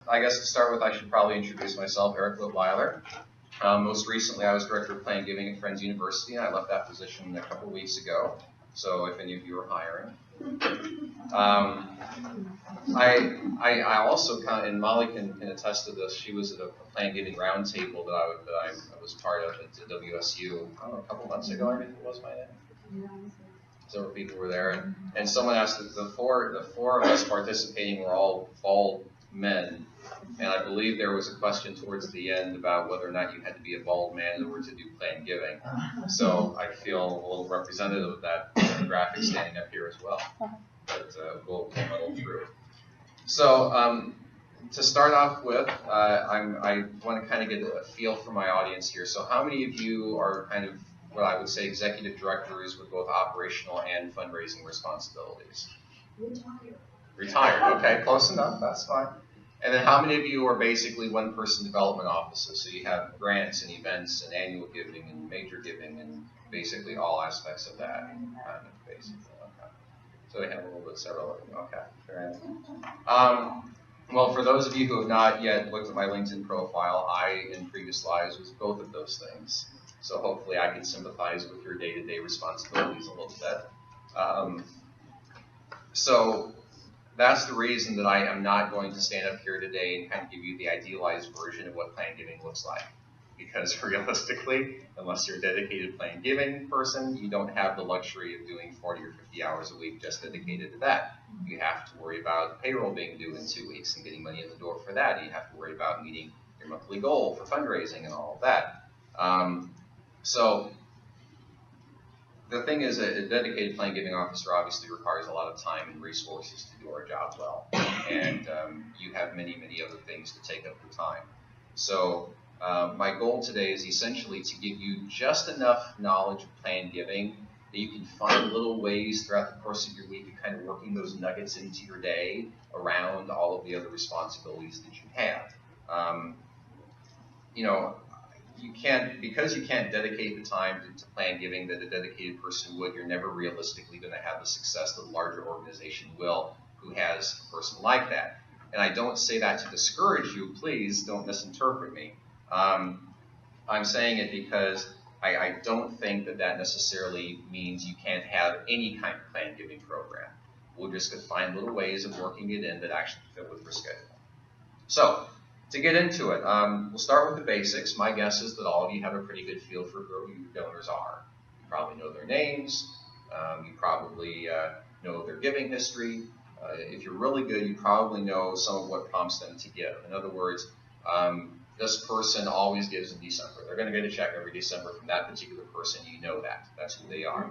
I guess to start with, I should probably introduce myself, Eric Litwiller. Most recently, I was Director of Plan and Giving at Friends University, and I left that position a couple of weeks ago. So if any of you are hiring. I also and Molly can attest to this. She was at a Plan and Giving roundtable that I was part of at WSU, I don't know, a couple months ago, I think it was by then. Several people were there, and someone asked that the four of us participating were all bald men, and I believe there was a question towards the end about whether or not you had to be a bald man in order to do Plan Giving. So I feel a little representative of that demographic standing up here as well, but we'll muddle through. So to start off with, I want to kind of get a feel for my audience here. So how many of you are kind of what I would say executive directors with both operational and fundraising responsibilities? Retired, okay, close enough, that's fine. And then how many of you are basically one-person development offices? So you have grants and events and annual giving and major giving and basically all aspects of that. Basically, okay. So we have a little bit several of them, okay, fair enough. Well, for those of you who have not yet looked at my LinkedIn profile, I, in previous lives, was both of those things. So hopefully I can sympathize with your day-to-day responsibilities a little bit. So that's the reason that I am not going to stand up here today and kind of give you the idealized version of what Plan Giving looks like. Because realistically, unless you're a dedicated Plan Giving person, you don't have the luxury of doing 40 or 50 hours a week just dedicated to that. You have to worry about payroll being due in 2 weeks and getting money in the door for that. You have to worry about meeting your monthly goal for fundraising and all of that. So the thing is, a dedicated Plan Giving officer obviously requires a lot of time and resources to do our job well. And you have many, many other things to take up your time. So my goal today is essentially to give you just enough knowledge of Plan Giving that you can find little ways throughout the course of your week of kind of working those nuggets into your day around all of the other responsibilities that you have. You know, because you can't dedicate the time to Plan Giving that a dedicated person would, you're never realistically going to have the success that a larger organization will who has a person like that. And I don't say that to discourage you, please don't misinterpret me. I'm saying it because I don't think that necessarily means you can't have any kind of Plan Giving program. We're just going to find little ways of working it in that actually fit with your schedule. So, to get into it, we'll start with the basics. My guess is that all of you have a pretty good feel for who your donors are. You probably know their names. You probably know their giving history. If you're really good, you probably know some of what prompts them to give. In other words, this person always gives in December. They're going to get a check every December from that particular person. You know that. That's who they are.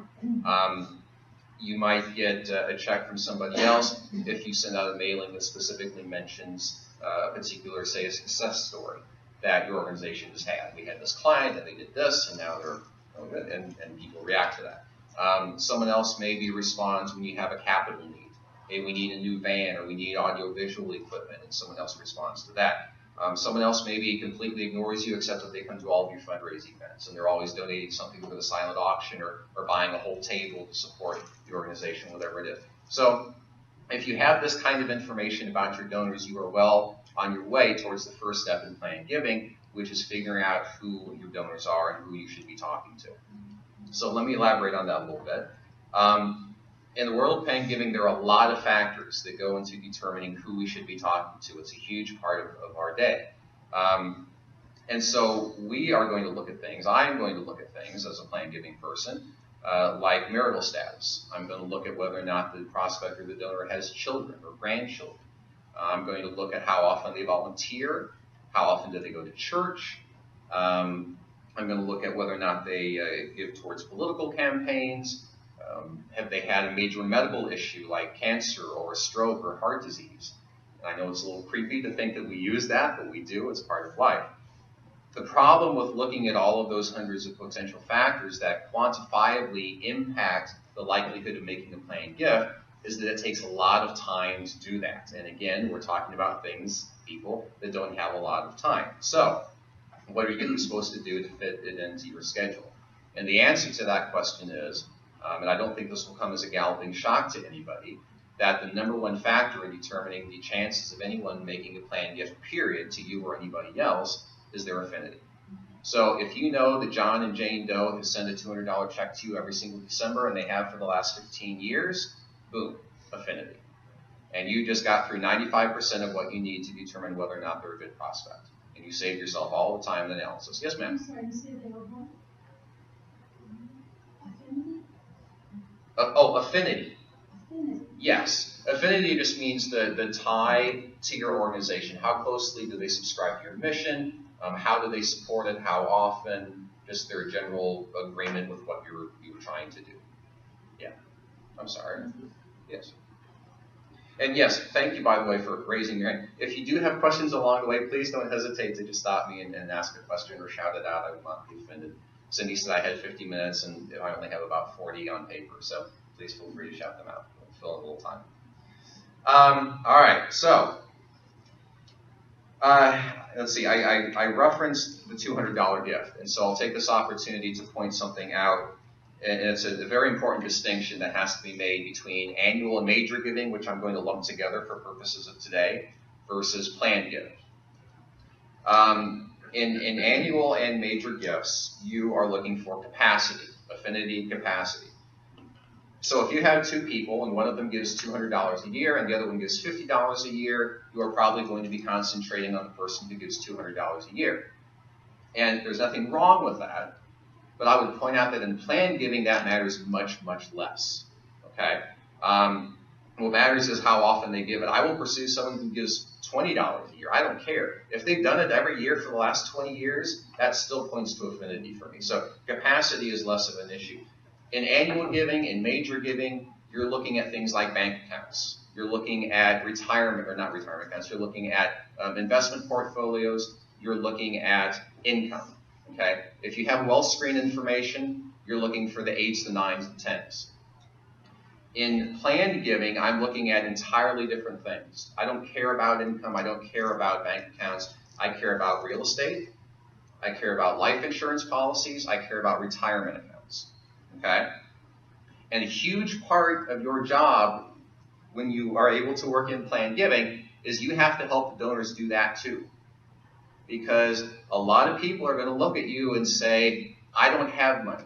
You might get a check from somebody else if you send out a mailing that specifically mentions a particular, say, a success story that your organization has had. We had this client and they did this, and now they're, and people react to that. Someone else maybe responds when you have a capital need. Maybe we need a new van or we need audio-visual equipment, and someone else responds to that. Someone else maybe completely ignores you except that they come to all of your fundraising events, and they're always donating something with a silent auction or buying a whole table to support the organization, whatever it is. So if you have this kind of information about your donors, you are well on your way towards the first step in Plan Giving, which is figuring out who your donors are and who you should be talking to. So let me elaborate on that a little bit. In the world of Plan Giving, there are a lot of factors that go into determining who we should be talking to. It's a huge part of our day. And so we are going to look at things, I'm going to look at things as a Plan Giving person, like marital status. I'm going to look at whether or not the prospect or the donor has children or grandchildren. I'm going to look at how often they volunteer, how often do they go to church. I'm going to look at whether or not they give towards political campaigns. Have they had a major medical issue like cancer or a stroke or heart disease? And I know it's a little creepy to think that we use that, but we do. It's part of life. The problem with looking at all of those hundreds of potential factors that quantifiably impact the likelihood of making a planned gift is that it takes a lot of time to do that. And again, we're talking about people that don't have a lot of time. So what are you supposed to do to fit it into your schedule? And the answer to that question is, and I don't think this will come as a galloping shock to anybody, that the #1 factor in determining the chances of anyone making a planned gift, period, to you or anybody else is their affinity. So if you know that John and Jane Doe have sent a $200 check to you every single December, and they have for the last 15 years, boom, affinity. And you just got through 95% of what you need to determine whether or not they're a good prospect. And you saved yourself all the time in analysis. Yes, ma'am? I'm sorry, you said they were what? Affinity? Affinity. Affinity. Yes. Affinity just means the tie to your organization. How closely do they subscribe to your mission? How do they support it? How often? Just their general agreement with what you were trying to do. Yeah. I'm sorry. Yes. And yes, thank you, by the way, for raising your hand. If you do have questions along the way, please don't hesitate to just stop me and ask a question or shout it out. I will not be offended. Cindy said I had 50 minutes, and I only have about 40 on paper, so please feel free to shout them out. We'll fill in a little time. All right, so let's see. I referenced the $200 gift, and so I'll take this opportunity to point something out. And it's a very important distinction that has to be made between annual and major giving, which I'm going to lump together for purposes of today, versus planned giving. In annual and major gifts, you are looking for capacity, affinity, capacity. So if you have two people and one of them gives $200 a year and the other one gives $50 a year, you are probably going to be concentrating on the person who gives $200 a year. And there's nothing wrong with that. But I would point out that in planned giving, that matters much, much less. Okay? What matters is how often they give it. I will pursue someone who gives $20 a year. I don't care. If they've done it every year for the last 20 years, that still points to affinity for me. So capacity is less of an issue. In annual giving, in major giving, you're looking at things like bank accounts. You're looking at retirement, or not retirement accounts. You're looking at investment portfolios. You're looking at income. Okay? If you have well-screened information, you're looking for the 8s, the 9s, and 10s. In planned giving, I'm looking at entirely different things. I don't care about income. I don't care about bank accounts. I care about real estate. I care about life insurance policies. I care about retirement accounts. Okay? And a huge part of your job when you are able to work in planned giving is you have to help the donors do that too. Because a lot of people are going to look at you and say, I don't have money.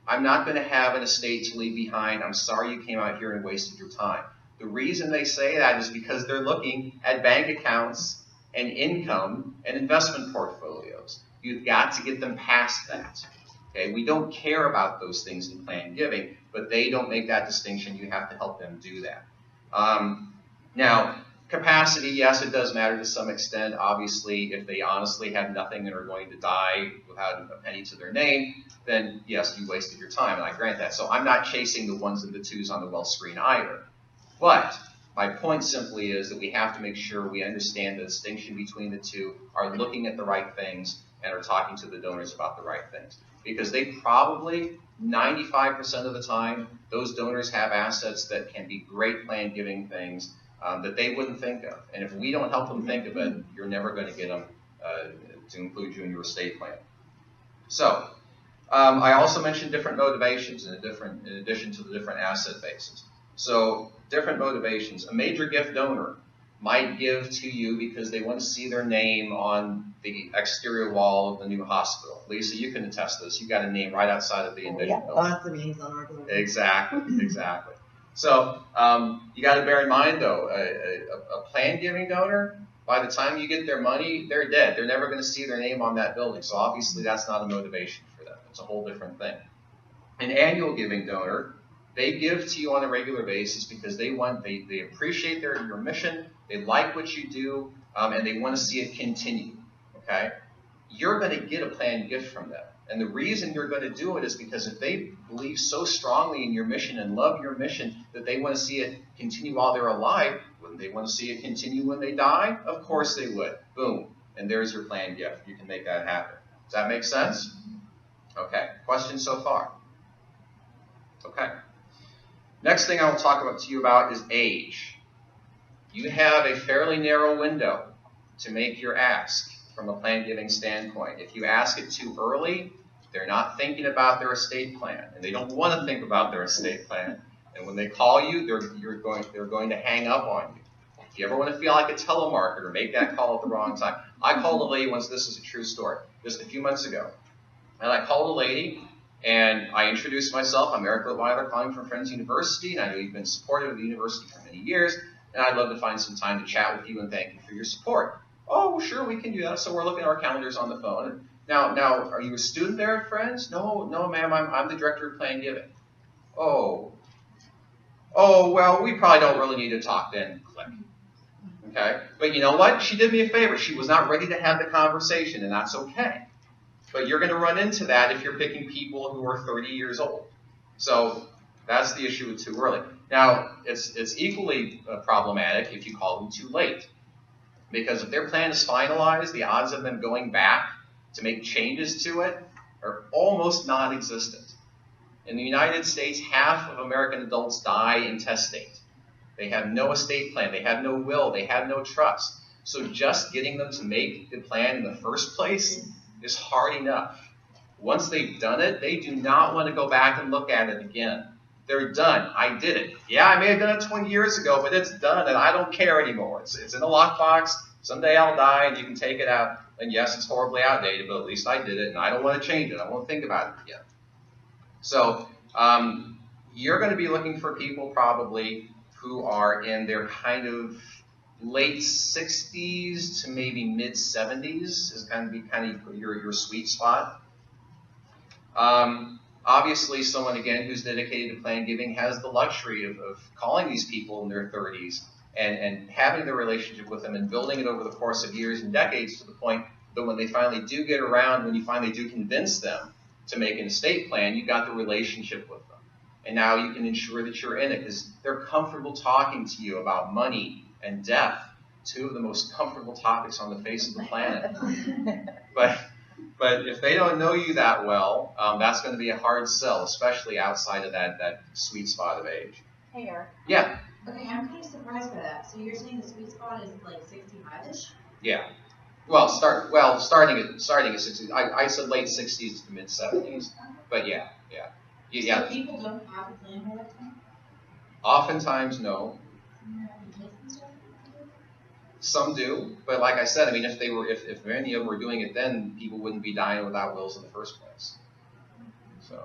I'm not going to have an estate to leave behind. I'm sorry you came out here and wasted your time. The reason they say that is because they're looking at bank accounts and income and investment portfolios. You've got to get them past that. Okay? We don't care about those things in planned giving, but they don't make that distinction. You have to help them do that. Now, capacity, yes, it does matter to some extent. Obviously, if they honestly have nothing and are going to die without a penny to their name, then yes, you wasted your time, and I grant that. So I'm not chasing the 1s and the 2s on the well screen either. But my point simply is that we have to make sure we understand the distinction between the two, are looking at the right things, and are talking to the donors about the right things. Because they probably, 95% of the time, those donors have assets that can be great planned giving things that they wouldn't think of. And if we don't help them think of it, you're never going to get them to include you in your estate plan. So, I also mentioned different motivations in addition to the different asset bases. So, different motivations. A major gift donor might give to you because they want to see their name on the exterior wall of the new hospital. Lisa, you can attest to this. You got a name right outside of the envision building. Lots of names on our building. Exactly, exactly. So you got to bear in mind, though, a planned giving donor, by the time you get their money, they're dead. They're never going to see their name on that building. So obviously that's not a motivation for them. It's a whole different thing. An annual giving donor, they give to you on a regular basis because they appreciate your mission, they like what you do, and they want to see it continue. Okay? You're going to get a planned gift from them. And the reason you're going to do it is because if they believe so strongly in your mission and love your mission that they want to see it continue while they're alive, wouldn't they want to see it continue when they die? Of course they would. Boom. And there's your planned gift. You can make that happen. Does that make sense? Okay. Questions so far? Okay. Next thing I will talk to you about is age. You have a fairly narrow window to make your ask from a planned giving standpoint. If you ask it too early, they're not thinking about their estate plan, and they don't want to think about their estate plan. And when they call you, they're going to hang up on you. If you ever want to feel like a telemarketer, make that call at the wrong time. I called a lady once, this is a true story, just a few months ago. And I called a lady, and I introduced myself. I'm Eric Litwiller, calling from Friends University, and I know you've been supportive of the university for many years, and I'd love to find some time to chat with you and thank you for your support. Oh, well, sure, we can do that. So we're looking at our calendars on the phone. Now, are you a student there at Friends? No, ma'am, I'm the director of Planned Giving. Oh, well, we probably don't really need to talk then. Click. Okay? But you know what? She did me a favor. She was not ready to have the conversation, and that's okay. But you're going to run into that if you're picking people who are 30 years old. So that's the issue with too early. Now, it's equally problematic if you call them too late. Because if their plan is finalized, the odds of them going back to make changes to it are almost non-existent. In the United States, half of American adults die intestate. They have no estate plan. They have no will. They have no trust. So just getting them to make the plan in the first place is hard enough. Once they've done it, they do not want to go back and look at it again. They're done. I did it. Yeah, I may have done it 20 years ago, but it's done, and I don't care anymore. It's in a lockbox. Someday I'll die, and you can take it out. And yes, it's horribly outdated, but at least I did it, and I don't want to change it. I won't think about it again. So you're going to be looking for people probably who are in their kind of late 60s to maybe mid 70s is going to be kind of your sweet spot. Obviously, someone, again, who's dedicated to Planned Giving has the luxury of calling these people in their 30s and having the relationship with them and building it over the course of years and decades to the point that when they finally do get around, when you finally do convince them to make an estate plan, you got the relationship with them. And now you can ensure that you're in it because they're comfortable talking to you about money and death, two of the most comfortable topics on the face of the planet. But if they don't know you that well, that's going to be a hard sell, especially outside of that sweet spot of age. Hey, Eric. Yeah. Okay, I'm kind of surprised by that. So you're saying the sweet spot is like 65-ish? Yeah. Well, starting at 60. I said late 60s to mid 70s, but yeah. So people don't have a plan by that time? Oftentimes, no. Some do, but like I said, I mean, if many of them were doing it then, people wouldn't be dying without wills in the first place. So,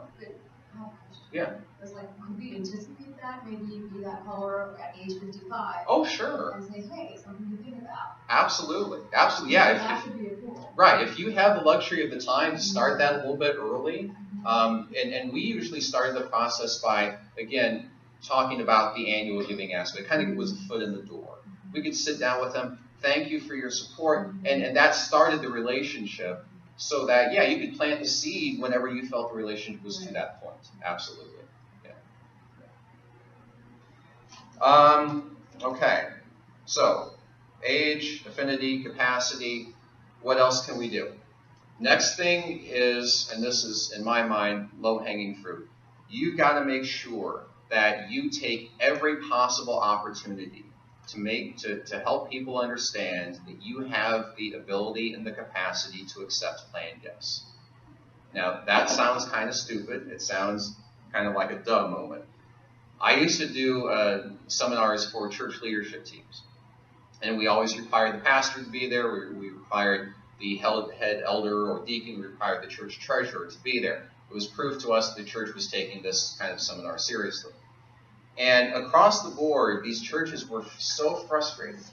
yeah. It's like, could we anticipate that? Maybe you'd be that caller at age 55. Oh, sure. And say, hey, something to think about. Absolutely. Yeah. That should be a tool. Right. If you have the luxury of the time to start that a little bit early, and we usually started the process by, again, talking about the annual giving aspect. Kind of was a foot in the door. We could sit down with them, thank you for your support, and that started the relationship so that, yeah, you could plant the seed whenever you felt the relationship was to that point. Absolutely. Yeah. Okay. So, age, affinity, capacity, what else can we do? Next thing is, and this is, in my mind, low-hanging fruit. You've got to make sure that you take every possible opportunity to help people understand that you have the ability and the capacity to accept planned gifts. Now, that sounds kind of stupid. It sounds kind of like a duh moment. I used to do seminars for church leadership teams, and we always required the pastor to be there. We required the head elder or deacon. We required the church treasurer to be there. It was proof to us that the church was taking this kind of seminar seriously. And across the board, these churches were so frustrated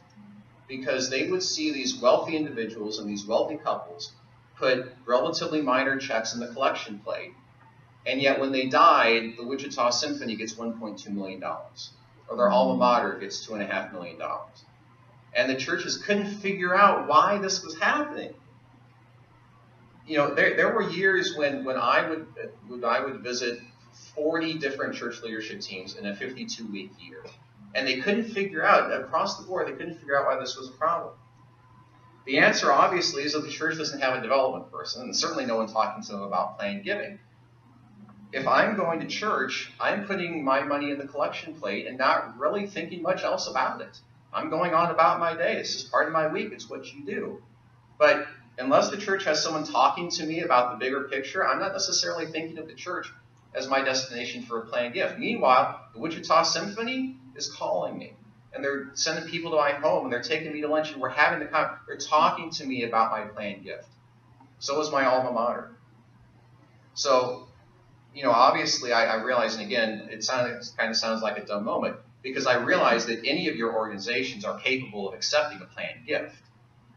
because they would see these wealthy individuals and these wealthy couples put relatively minor checks in the collection plate, and yet when they died, the Wichita Symphony gets $1.2 million, or their alma mater gets $2.5 million. And the churches couldn't figure out why this was happening. You know, there were years when I would visit 40 different church leadership teams in a 52-week year. And they couldn't figure out, across the board, they couldn't figure out why this was a problem. The answer, obviously, is that the church doesn't have a development person, and certainly no one talking to them about planned giving. If I'm going to church, I'm putting my money in the collection plate and not really thinking much else about it. I'm going on about my day. It's just part of my week. It's what you do. But unless the church has someone talking to me about the bigger picture, I'm not necessarily thinking of the church as my destination for a planned gift. Meanwhile, the Wichita Symphony is calling me. And they're sending people to my home, and they're taking me to lunch, and we're having they're talking to me about my planned gift. So is my alma mater. So, obviously I realize, and again, it kind of sounds like a dumb moment, because I realize that any of your organizations are capable of accepting a planned gift.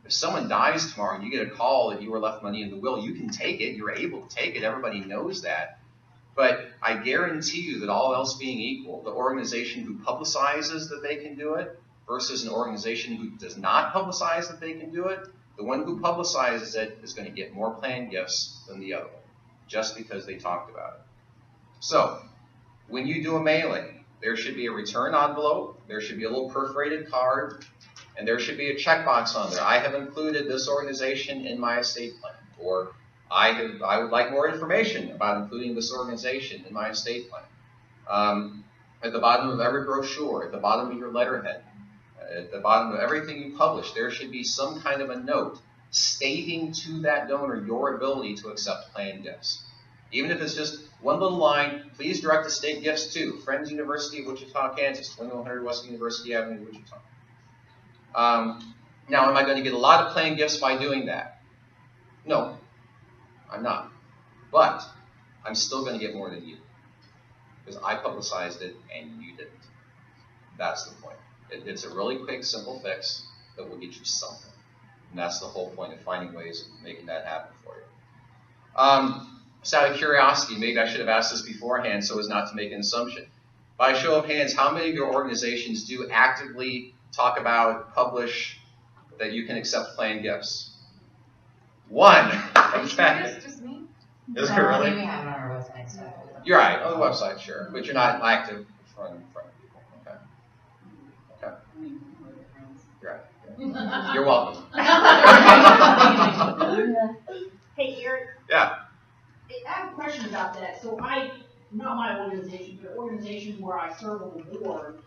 If someone dies tomorrow and you get a call that you were left money in the will, you can take it. You're able to take it. Everybody knows that. But I guarantee you that all else being equal, the organization who publicizes that they can do it versus an organization who does not publicize that they can do it, the one who publicizes it is going to get more planned gifts than the other one, just because they talked about it. So, when you do a mailing, there should be a return envelope, there should be a little perforated card, and there should be a checkbox on there. I have included this organization in my estate plan, or I would like more information about including this organization in my estate plan. At the bottom of every brochure, at the bottom of your letterhead, at the bottom of everything you publish, there should be some kind of a note stating to that donor your ability to accept planned gifts. Even if it's just one little line, please direct estate gifts to Friends University of Wichita, Kansas, 2100 West University Avenue, Wichita. Now, am I going to get a lot of planned gifts by doing that? No, I'm not. But I'm still going to get more than you, because I publicized it and you didn't. That's the point. It's a really quick, simple fix that will get you something. And that's the whole point of finding ways of making that happen for you. Just out of curiosity, maybe I should have asked this beforehand so as not to make an assumption. By show of hands, how many of your organizations do actively talk about, publish, that you can accept planned gifts? One. Okay. Just me? Is it really? We have it on our website, so. You're right, on the website, sure. But you're not active in front of people. Okay. Okay. You're right. You're welcome. Hey, Eric. Yeah. I have a question about that. So not my organization, but organization where I serve on the board,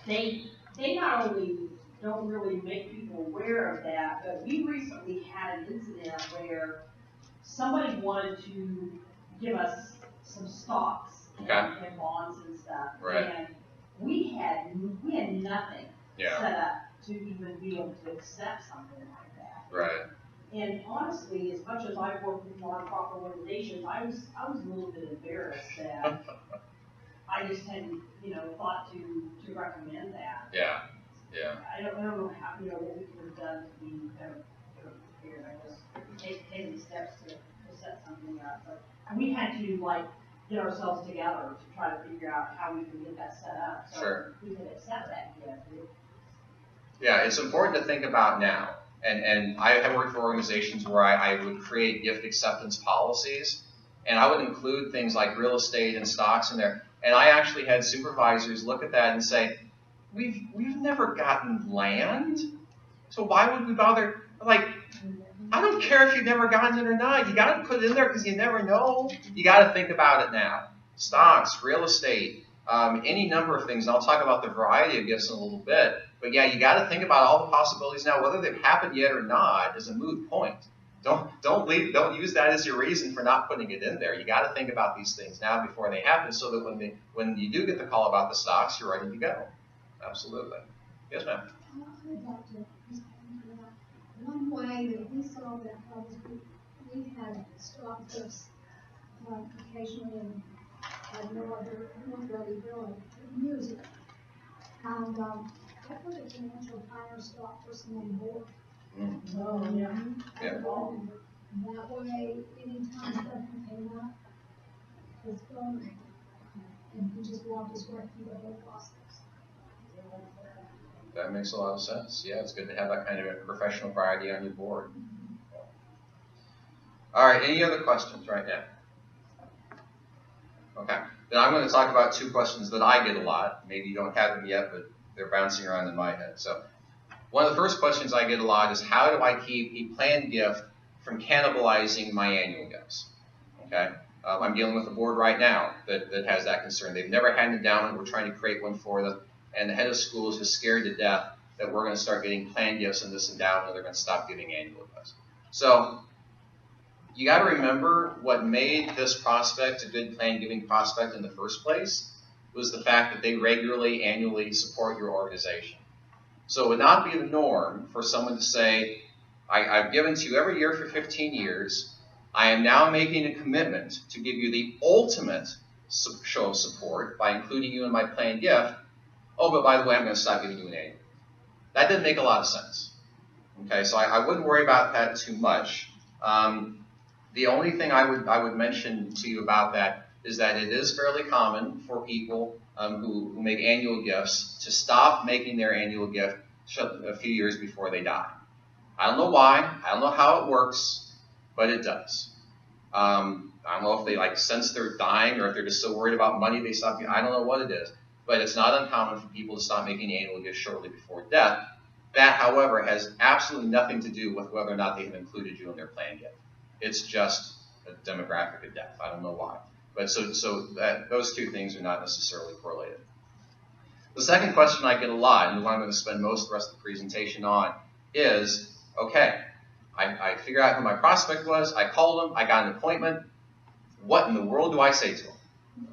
they not only don't really make people aware of that, but we recently had an incident where somebody wanted to give us some stocks and bonds and stuff. Right. And we had nothing set up to even be able to accept something like that. Right. And honestly, as much as I've worked with nonprofit organizations, I was a little bit embarrassed that I just hadn't, thought to recommend that. Yeah. Yeah. I don't know how, what we could have done to be better prepared. I guess taking steps to set something up, but we had to get ourselves together to try to figure out how we could get that set up so we could accept that gift. Yeah, it's important to think about now. And I have worked for organizations where I would create gift acceptance policies, and I would include things like real estate and stocks in there. And I actually had supervisors look at that and say, we've never gotten land, so why would we bother? Like, I don't care if you've never gotten it or not. You got to put it in there because you never know. You got to think about it now. Stocks, real estate, any number of things. And I'll talk about the variety of gifts in a little bit. But yeah, you got to think about all the possibilities now. Whether they've happened yet or not is a moot point. Don't use that as your reason for not putting it in there. You got to think about these things now before they happen, so that when you do get the call about the stocks, you're ready to go. Absolutely. Yes, ma'am. I'd like to respond to that. One way that we solve that problem is we had stock gifts occasionally and had no really music. And I put a financial planner stock person on board. Oh, yeah. Yeah. And that way, anytime something came up, his phone rang, and he just walked his way through the whole process. That makes a lot of sense. Yeah, it's good to have that kind of a professional variety on your board. All right, any other questions right now? Okay, then I'm going to talk about two questions that I get a lot. Maybe you don't have them yet, but they're bouncing around in my head. So one of the first questions I get a lot is, how do I keep a planned gift from cannibalizing my annual gifts? Okay, I'm dealing with a board right now that has that concern. They've never handed down one. We're trying to create one for them. And the head of school is just scared to death that we're going to start getting planned gifts in this endowment, and they're going to stop giving annual gifts. So you got to remember what made this prospect a good plan giving prospect in the first place was the fact that they regularly, annually support your organization. So it would not be the norm for someone to say, I've given to you every year for 15 years. I am now making a commitment to give you the ultimate show of support by including you in my planned gift. Oh, but by the way, I'm going to stop giving you an annual. That didn't make a lot of sense. Okay, so I wouldn't worry about that too much. The only thing I would mention to you about that is that it is fairly common for people who make annual gifts to stop making their annual gift a few years before they die. I don't know why. I don't know how it works, but it does. I don't know if they sense they're dying or if they're just so worried about money they stop. I don't know what it is, but it's not uncommon for people to stop making annual gifts shortly before death. That, however, has absolutely nothing to do with whether or not they have included you in their planned gift. It's just a demographic of death. I don't know why. But so those two things are not necessarily correlated. The second question I get a lot, and the one I'm going to spend most of the rest of the presentation on, is, okay, I figured out who my prospect was, I called him, I got an appointment. What in the world do I say to him?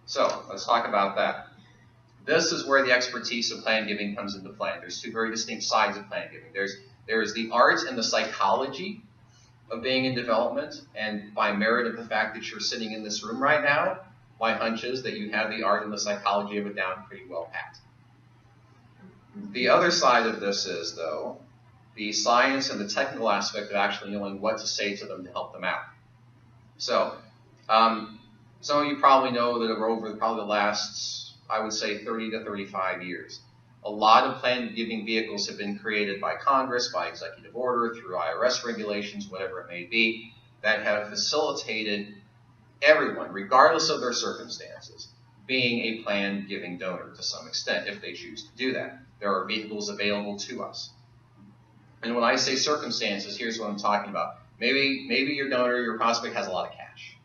So let's talk about that. This is where the expertise of plan giving comes into play. There's two very distinct sides of plan giving. There's the art and the psychology of being in development, and by merit of the fact that you're sitting in this room right now, my hunch is that you have the art and the psychology of it down pretty well pat. The other side of this is, though, the science and the technical aspect of actually knowing what to say to them to help them out. So, some of you probably know that over probably the last, I would say, 30 to 35 years, a lot of plan giving vehicles have been created by Congress, by executive order, through IRS regulations, whatever it may be, that have facilitated everyone, regardless of their circumstances, being a plan giving donor to some extent, if they choose to do that. There are vehicles available to us. And when I say circumstances, here's what I'm talking about. Maybe your donor, your prospect, has a lot of cash.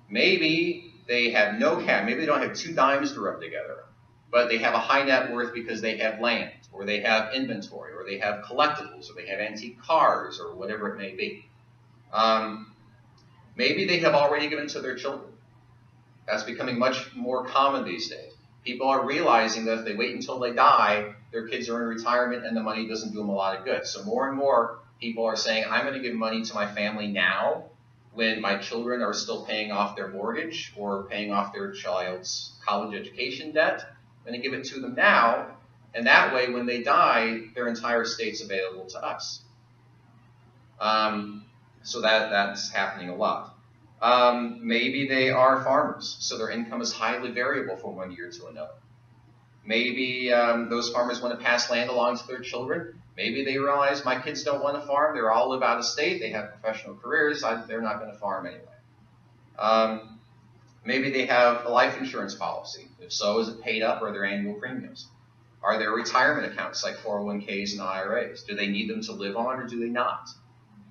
Maybe they have no cash. Maybe they don't have 2 dimes to rub together, but they have a high net worth because they have land, or they have inventory, or they have collectibles, or they have antique cars, or whatever it may be. Maybe they have already given to their children. That's becoming much more common these days. People are realizing that if they wait until they die, their kids are in retirement and the money doesn't do them a lot of good. So more and more people are saying, I'm going to give money to my family now when my children are still paying off their mortgage or paying off their child's college education debt. I'm going to give it to them now, and that way when they die, their entire estate's available to us. So that's happening a lot. Maybe they are farmers, so their income is highly variable from one year to another. Maybe those farmers want to pass land along to their children. Maybe they realize my kids don't want to farm. They all live out of state. They have professional careers. They're not going to farm anyway. Maybe they have a life insurance policy. If so, is it paid up or are there annual premiums? Are there retirement accounts like 401ks and IRAs? Do they need them to live on or do they not?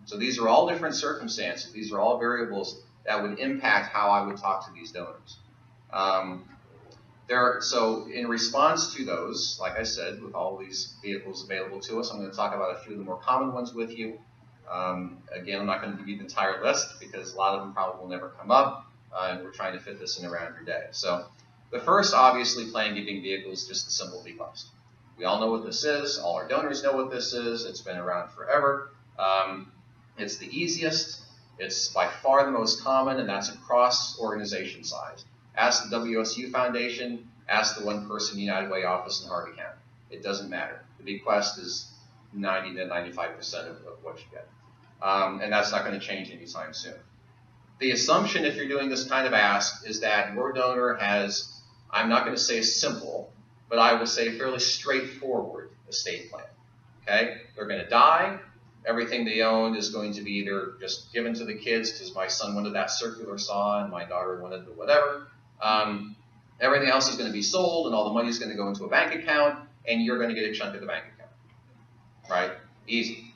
So these are all different circumstances. These are all variables that would impact how I would talk to these donors. So in response to those, like I said, with all these vehicles available to us, I'm going to talk about a few of the more common ones with you. Again, I'm not going to give you the entire list because a lot of them probably will never come up, and we're trying to fit this in around your day. So the first, obviously, plan giving vehicle is just the simple bequest. We all know what this is. All our donors know what this is. It's been around forever. It's the easiest. It's by far the most common, and that's across organization size. Ask the WSU Foundation, ask the One Person United Way office in Harvey County. It doesn't matter. The bequest is 90 to 95% of what you get. And that's not going to change anytime soon. The assumption, if you're doing this kind of ask, is that your donor has, I'm not going to say simple, but I will say fairly straightforward estate plan. Okay? They're going to die. Everything they own is going to be either just given to the kids because my son wanted that circular saw and my daughter wanted the whatever. Everything else is going to be sold and all the money is going to go into a bank account and you're going to get a chunk of the bank account. Right? Easy.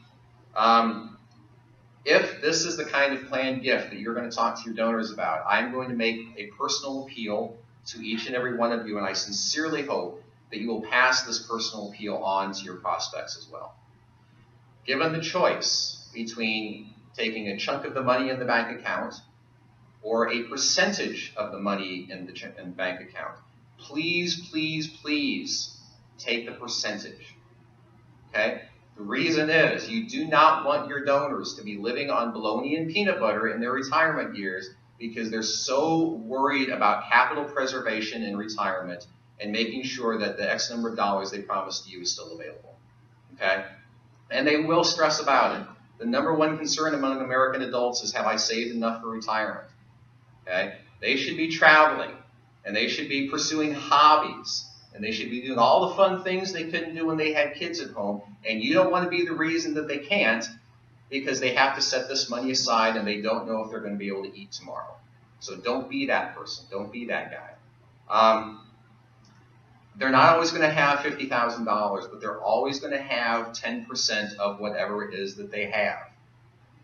If this is the kind of planned gift that you're going to talk to your donors about, I'm going to make a personal appeal to each and every one of you, and I sincerely hope that you will pass this personal appeal on to your prospects as well. Given the choice between taking a chunk of the money in the bank account or a percentage of the money in the bank account. Please, please, please take the percentage. Okay? The reason is you do not want your donors to be living on bologna and peanut butter in their retirement years because they're so worried about capital preservation in retirement and making sure that the X number of dollars they promised you is still available. Okay? And they will stress about it. The number one concern among American adults is, have I saved enough for retirement? Okay? They should be traveling, and they should be pursuing hobbies, and they should be doing all the fun things they couldn't do when they had kids at home, and you don't want to be the reason that they can't because they have to set this money aside and they don't know if they're going to be able to eat tomorrow. So don't be that person. Don't be that guy. They're not always going to have $50,000, but they're always going to have 10% of whatever it is that they have.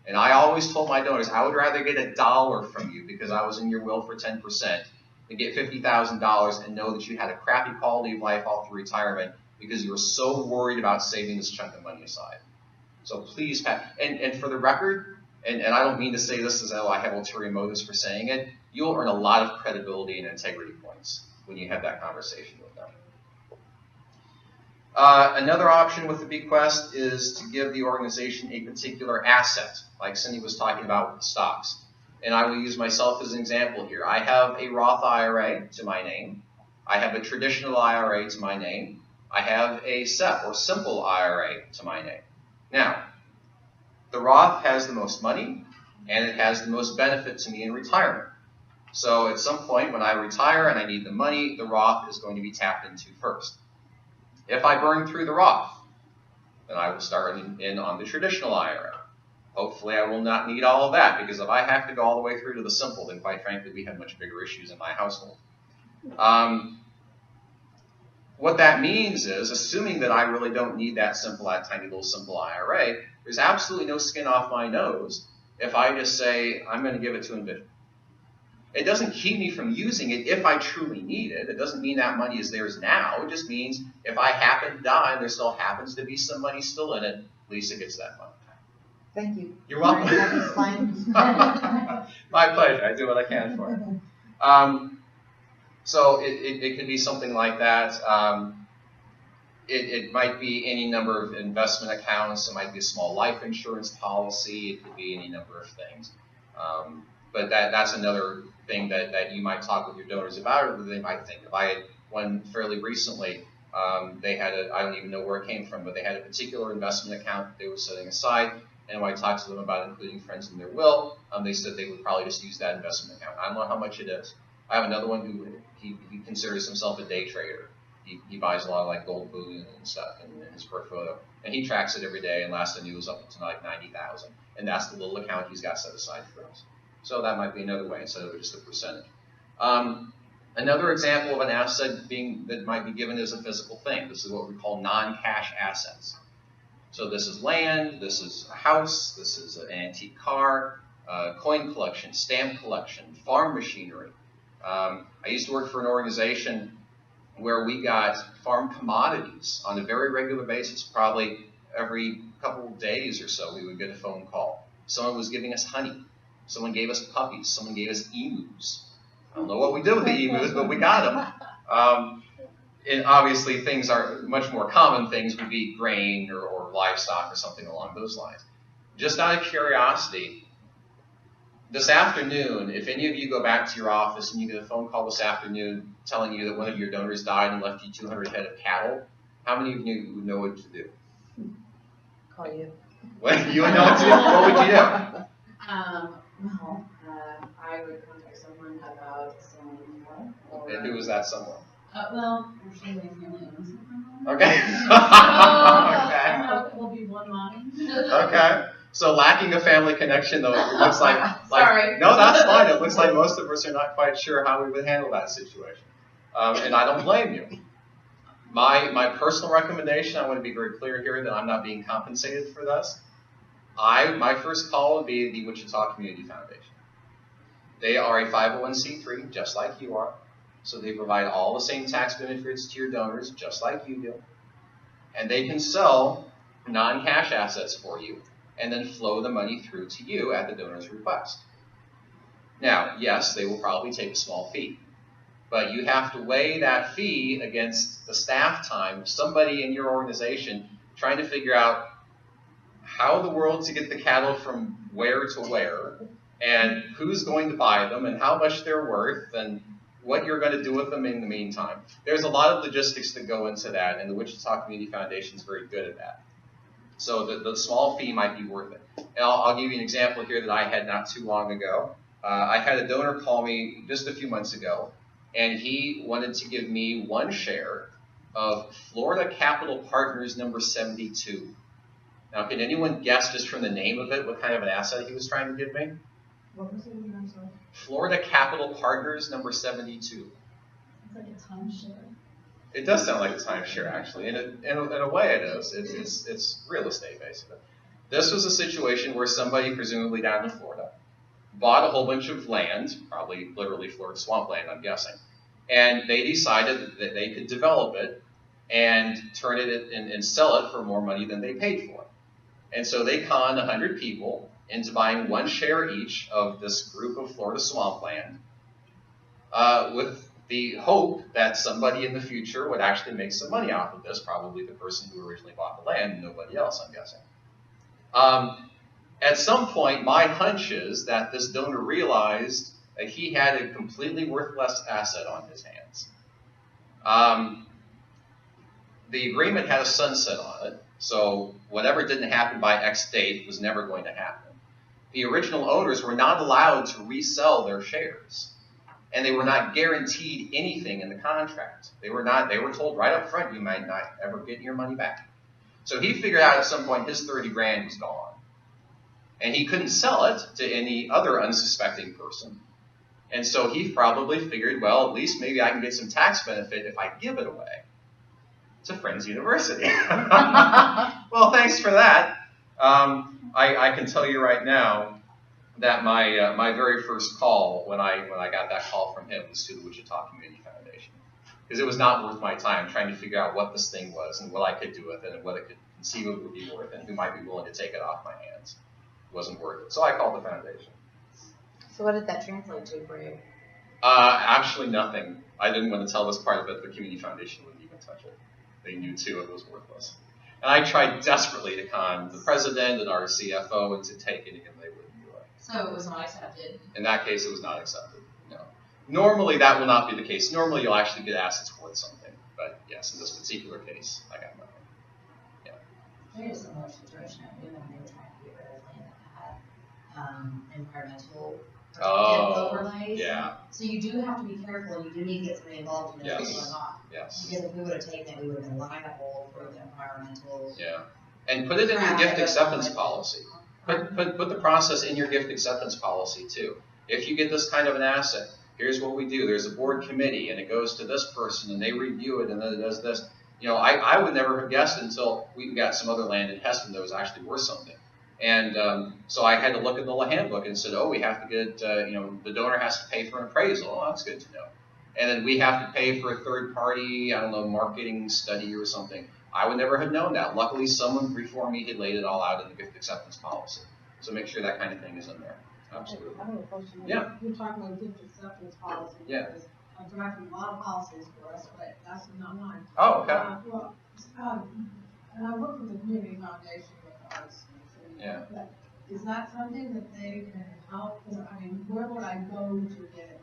And I always told my donors, I would rather get $1 from you because I was in your will for 10% than get $50,000 and know that you had a crappy quality of life all through retirement because you were so worried about saving this chunk of money aside. So please, and for the record, and I don't mean to say this as though I have ulterior motives for saying it, you'll earn a lot of credibility and integrity points when you have that conversation with them. Another option with the bequest is to give the organization a particular asset, like Cindy was talking about with the stocks. And I will use myself as an example here. I have a Roth IRA to my name. I have a traditional IRA to my name. I have a SEP or simple IRA to my name. Now, the Roth has the most money and it has the most benefit to me in retirement. So at some point when I retire and I need the money, the Roth is going to be tapped into first. If I burn through the Roth, then I will start in on the traditional IRA. Hopefully I will not need all of that, because if I have to go all the way through to the simple, then quite frankly we have much bigger issues in my household. What that means is, assuming that I really don't need that tiny little simple IRA, there's absolutely no skin off my nose if I just say, I'm going to give it to Envision. It doesn't keep me from using it if I truly need it. It doesn't mean that money is theirs now. It just means if I happen to die and there still happens to be some money still in it, Lisa gets that money. Thank you. You're welcome. My pleasure. I do what I can for it. So it could be something like that. It might be any number of investment accounts. It might be a small life insurance policy. It could be any number of things. But that's another thing that you might talk with your donors about, or they might think of. I had one fairly recently. They had I don't even know where it came from, but they had a particular investment account that they were setting aside. And when I talked to them about including friends in their will, they said they would probably just use that investment account. I don't know how much it is. I have another one who he considers himself a day trader. He buys a lot of like gold bullion and stuff in his portfolio, and he tracks it every day. And last I knew it was up to like 90,000, and that's the little account he's got set aside for us. So that might be another way instead of just a percentage. Another example of an asset that might be given as a physical thing. This is what we call non-cash assets. So this is land, this is a house, this is an antique car, coin collection, stamp collection, farm machinery. I used to work for an organization where we got farm commodities on a very regular basis. Probably every couple of days or so we would get a phone call. Someone was giving us honey. Someone gave us puppies. Someone gave us emus. I don't know what we did with the emus, but we got them. And obviously things are much more common things would be grain or livestock or something along those lines. Just out of curiosity, this afternoon, if any of you go back to your office and you get a phone call this afternoon telling you that one of your donors died and left you 200 head of cattle, how many of you would know what to do? Call you. What, you would know what to do? What would you do? I would contact someone about selling more. And who was that someone? Well, actually, my family owns something. Okay. Okay. Will be one mine. Okay. So lacking a family connection, though, it looks like Sorry. No, that's fine. It looks like most of us are not quite sure how we would handle that situation, and I don't blame you. My personal recommendation, I want to be very clear here that I'm not being compensated for this. My first call would be the Wichita Community Foundation. They are a 501c3, just like you are. So they provide all the same tax benefits to your donors, just like you do. And they can sell non-cash assets for you and then flow the money through to you at the donor's request. Now, yes, they will probably take a small fee, but you have to weigh that fee against the staff time of somebody in your organization trying to figure out how in the world to get the cattle from where to where, and who's going to buy them, and how much they're worth, and what you're going to do with them in the meantime. There's a lot of logistics that go into that, and the Wichita Community Foundation is very good at that. So the small fee might be worth it. And I'll give you an example here that I had not too long ago. I had a donor call me just a few months ago, and he wanted to give me 1 share of Florida Capital Partners number 72. Now, can anyone guess just from the name of it what kind of an asset he was trying to give me? What was it again, I'm sorry? Florida Capital Partners number 72. It's like a timeshare. It does sound like a timeshare, actually. In a way it is. It's real estate, basically. This was a situation where somebody, presumably down in Florida, bought a whole bunch of land, probably literally Florida swampland, I'm guessing, and they decided that they could develop it and turn it and sell it for more money than they paid for it. And so they conned 100 people into buying 1 share each of this group of Florida swampland, with the hope that somebody in the future would actually make some money off of this, probably the person who originally bought the land, and nobody else, I'm guessing. At some point, my hunch is that this donor realized that he had a completely worthless asset on his hands. The agreement had a sunset on it, so whatever didn't happen by X date was never going to happen. The original owners were not allowed to resell their shares, and they were not guaranteed anything in the contract. They were told right up front, you might not ever get your money back. So he figured out at some point his 30 grand was gone, and he couldn't sell it to any other unsuspecting person. And so he probably figured, well, at least maybe I can get some tax benefit if I give it away to Friends University. Well, thanks for that. I can tell you right now that my very first call when I got that call from him was to the Wichita Community Foundation, because it was not worth my time trying to figure out what this thing was and what I could do with it and what it could conceivably be worth and who might be willing to take it off my hands. It wasn't worth it. So I called the foundation. So what did that translate to for you? Actually nothing. I didn't want to tell this part of it. The community foundation wouldn't even touch it. They knew too it was worthless. And I tried desperately to con the president and our CFO into taking it, and they wouldn't do it. So it was not accepted. In that case, it was not accepted. No. Normally, that will not be the case. Normally, you'll actually get assets worth something. But yes, in this particular case, I got nothing. Yeah. There is a similar situation at Newman. They were trying to get rid of land that had environmental overlays. Yeah. So you do have to be careful. You do need to get somebody involved in Yes. what's going on. Yes. Because if we would have taken it, we would have been liable for the environmental. Yeah. And put it in your gift acceptance policy. Put the process in your gift acceptance policy too. If you get this kind of an asset, here's what we do. There's a board committee, and it goes to this person, and they review it, and then it does this. You know, I would never have guessed until we got some other land in Heston that was actually worth something. And so I had to look at the handbook and said, oh, we have to get, the donor has to pay for an appraisal. Oh, that's good to know. And then we have to pay for a third party, marketing study or something. I would never have known that. Luckily, someone before me had laid it all out in the gift acceptance policy. So make sure that kind of thing is in there. Absolutely. I have a question. Yeah. You're talking about gift acceptance policy. Yeah. Because I'm drafting a lot of policies for us, but that's not mine. Oh, okay. And I work with the community foundation with arts. Yeah. But is that something that they can help? I mean, where would I go to get,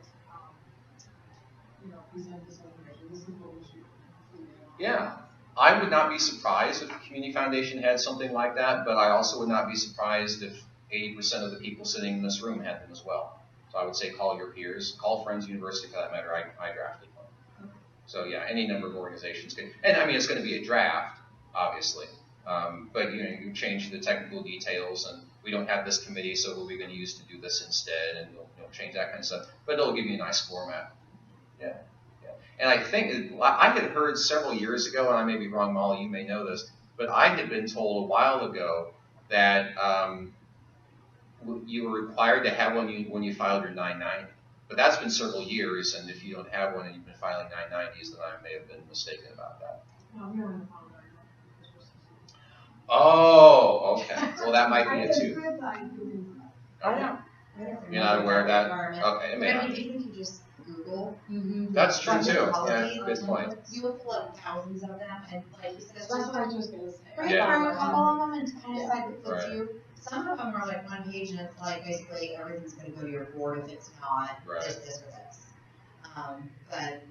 present this information? This is what we should include. Yeah. I would not be surprised if the community foundation had something like that, but I also would not be surprised if 80% of the people sitting in this room had them as well. So I would say call your peers, call Friends University for that matter. I drafted one. So yeah, any number of organizations can. And I mean, it's going to be a draft, obviously. But you change the technical details, and we don't have this committee, so what are we going to use to do this instead, and you'll change that kind of stuff. But it'll give you a nice format. Yeah. And I think I had heard several years ago, and I may be wrong, Molly, you may know this, but I had been told a while ago that you were required to have one when you filed your 990. But that's been several years, and if you don't have one and you've been filing 990s, then I may have been mistaken about that. Oh, okay. Well, that might be it I too. could buy food. I don't. You're not aware of that? Requirement. Okay, it may But I not. mean, even if you just Google. That's true like, too. Yeah, policies, good point. You will pull up thousands of them, and like you said, it's That's just what I was just gonna say. read Yeah. through a couple of them and kind of decide what fits Right. you. Some of them are like one page, and it's like basically everything's gonna go to your board if it's not Right. this or this. But,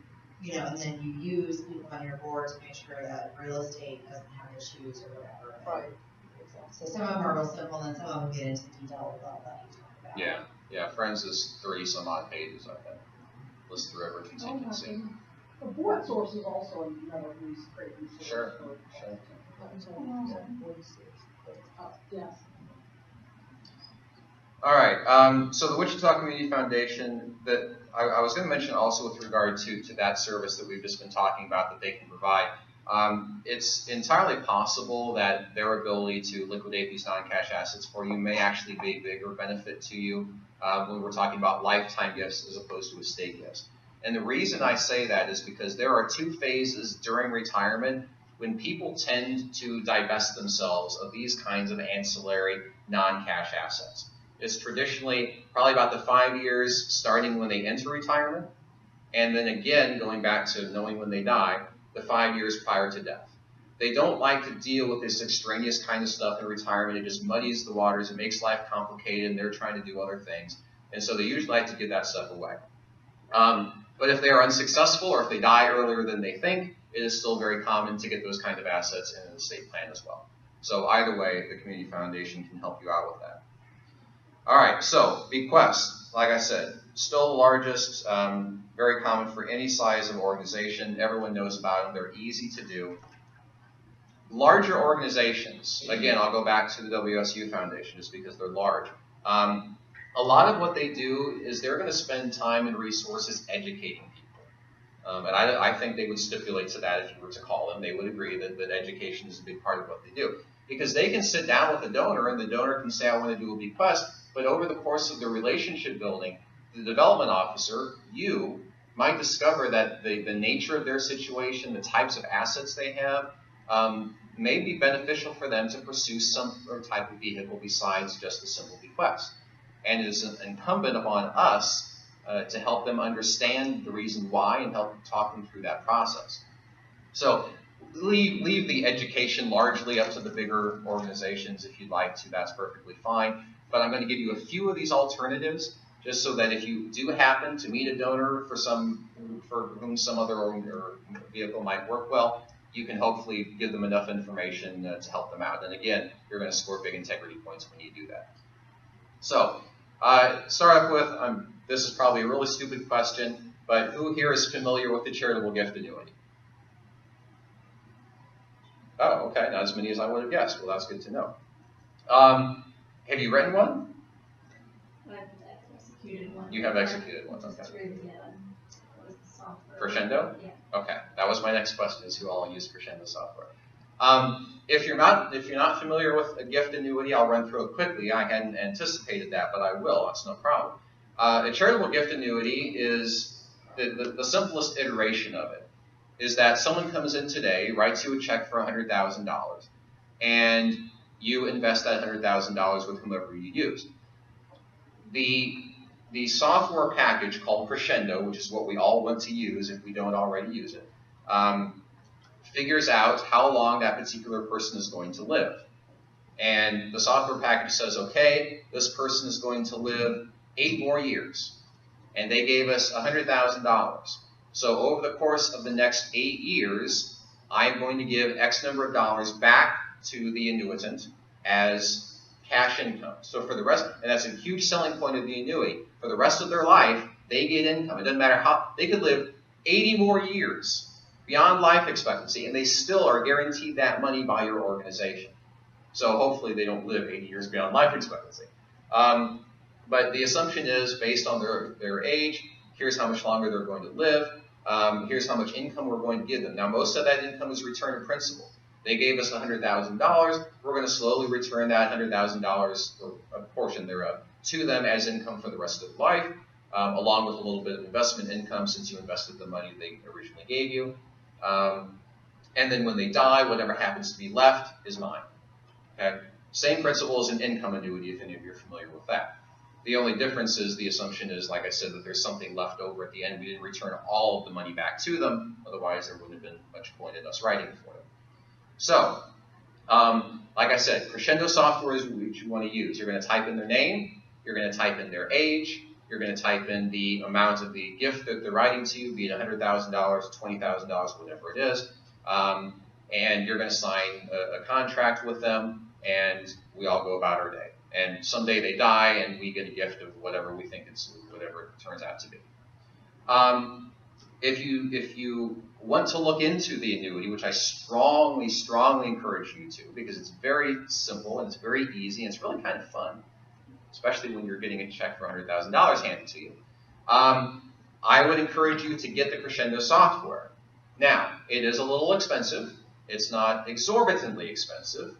you know, and then you use people on your board to make sure that real estate doesn't have issues or whatever. Right. So some of them are real simple, and some of them get into detail with all that you talk about. Yeah, yeah. Friends is 30 some odd pages, I think. List through every Oh, my contingency. goodness. The board source is also another great resource. Sure, for- sure. Yes. All right. So the Wichita Community Foundation, that I was going to mention also with regard to that service that we've just been talking about that they can provide. It's entirely possible that their ability to liquidate these non-cash assets for you may actually be a bigger benefit to you when we're talking about lifetime gifts as opposed to estate gifts. And the reason I say that is because there are two phases during retirement when people tend to divest themselves of these kinds of ancillary non-cash assets. It's traditionally probably about the 5 years starting when they enter retirement, and then again, going back to knowing when they die, the 5 years prior to death. They don't like to deal with this extraneous kind of stuff in retirement. It just muddies the waters. It makes life complicated, and they're trying to do other things. And so they usually like to get that stuff away. But if they are unsuccessful or if they die earlier than they think, it is still very common to get those kind of assets in an estate plan as well. So either way, the Community Foundation can help you out with that. All right, so bequests, like I said, still the largest, very common for any size of organization. Everyone knows about them. They're easy to do. Larger organizations, again, I'll go back to the WSU Foundation just because they're large. A lot of what they do is they're going to spend time and resources educating people. And I think they would stipulate to that if you were to call them. They would agree that education is a big part of what they do. Because they can sit down with the donor and the donor can say, I want to do a bequest. But over the course of the relationship building, the development officer, you, might discover that the nature of their situation, the types of assets they have, may be beneficial for them to pursue some type of vehicle besides just a simple bequest. And it is incumbent upon us to help them understand the reason why and help talk them through that process. So leave the education largely up to the bigger organizations if you'd like to. That's perfectly fine. But I'm going to give you a few of these alternatives just so that if you do happen to meet a donor for whom some other vehicle might work well, you can hopefully give them enough information to help them out. And again, you're going to score big integrity points when you do that. So start off with, this is probably a really stupid question, but who here is familiar with the charitable gift annuity? Oh, okay, not as many as I would have guessed. Well, that's good to know. Have you written one? I've executed one. You have executed one, okay. Just through the software. Crescendo? Yeah. Okay, that was my next question: is who all use Crescendo software? If you're not familiar with a gift annuity, I'll run through it quickly. I hadn't anticipated that, but I will. That's no problem. A charitable gift annuity is the simplest iteration of it. Is that someone comes in today, writes you a check for $100,000, and you invest that $100,000 with whomever you use. The software package called Crescendo, which is what we all want to use if we don't already use it, figures out how long that particular person is going to live. And the software package says, okay, this person is going to live 8 more years. And they gave us $100,000. So over the course of the next 8 years, I'm going to give X number of dollars back to the annuitant as cash income. So for the rest, and that's a huge selling point of the annuity, for the rest of their life, they get income. It doesn't matter how, they could live 80 more years beyond life expectancy, and they still are guaranteed that money by your organization. So hopefully they don't live 80 years beyond life expectancy. But the assumption is based on their age, here's how much longer they're going to live, here's how much income we're going to give them. Now most of that income is return of principal. They gave us $100,000, we're going to slowly return that $100,000, or a portion thereof, to them as income for the rest of life, along with a little bit of investment income since you invested the money they originally gave you. And then when they die, whatever happens to be left is mine. Okay? Same principle as an income annuity, if any of you are familiar with that. The only difference is the assumption is, like I said, that there's something left over at the end. We didn't return all of the money back to them. Otherwise, there wouldn't have been much point in us writing for them. So, like I said, Crescendo software is what you want to use. You're going to type in their name. You're going to type in their age. You're going to type in the amount of the gift that they're writing to you, be it $100,000, $20,000, whatever it is. And you're going to sign a contract with them, and we all go about our day. And someday they die, and we get a gift of whatever we think it's, whatever it turns out to be. If you want to look into the annuity, which I strongly, strongly encourage you to, because it's very simple and it's very easy and it's really kind of fun, especially when you're getting a check for $100,000 handed to you, I would encourage you to get the Crescendo software. Now, it is a little expensive. It's not exorbitantly expensive,